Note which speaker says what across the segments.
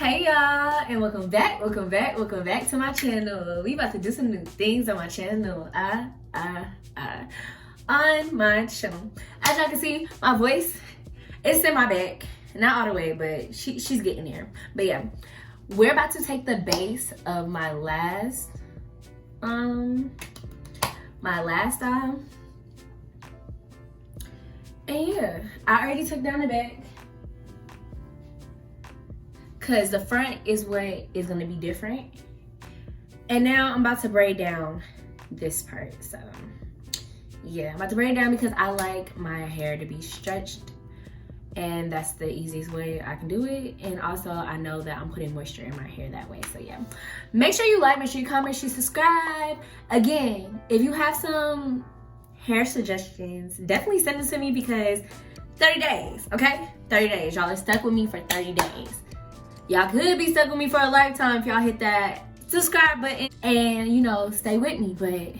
Speaker 1: Hey y'all, and welcome back to my channel. We about to do some new things on my channel. On my channel. As y'all can see, my voice is in my back. Not all the way, but she's getting there. But yeah, we're about to take the base of my last style. And yeah, I already took down the back, because the front is what is going to be different. And now I'm about to braid down this part. So yeah, I'm about to braid it down because I like my hair to be stretched, and that's the easiest way I can do it. And also I know that I'm putting moisture in my hair that way. So yeah, make sure you like, make sure you comment, make sure you subscribe. Again, if you have some hair suggestions, definitely send them to me, because 30 days, okay? 30 days. Y'all are stuck with me for 30 days. Y'all could be stuck with me for a lifetime if y'all hit that subscribe button and, you know, stay with me. But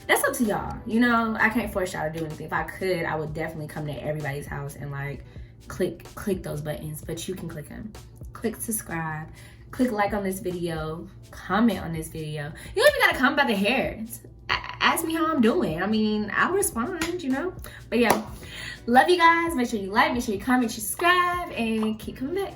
Speaker 1: that's up to y'all. You know, I can't force y'all to do anything. If I could, I would definitely come to everybody's house and like click those buttons. But you can click them. Click subscribe. Click like on this video. Comment on this video. You don't even gotta comment about the hair. Ask me how I'm doing. I mean, I'll respond, you know. But yeah, love you guys. Make sure you like, make sure you comment, subscribe, and keep coming back.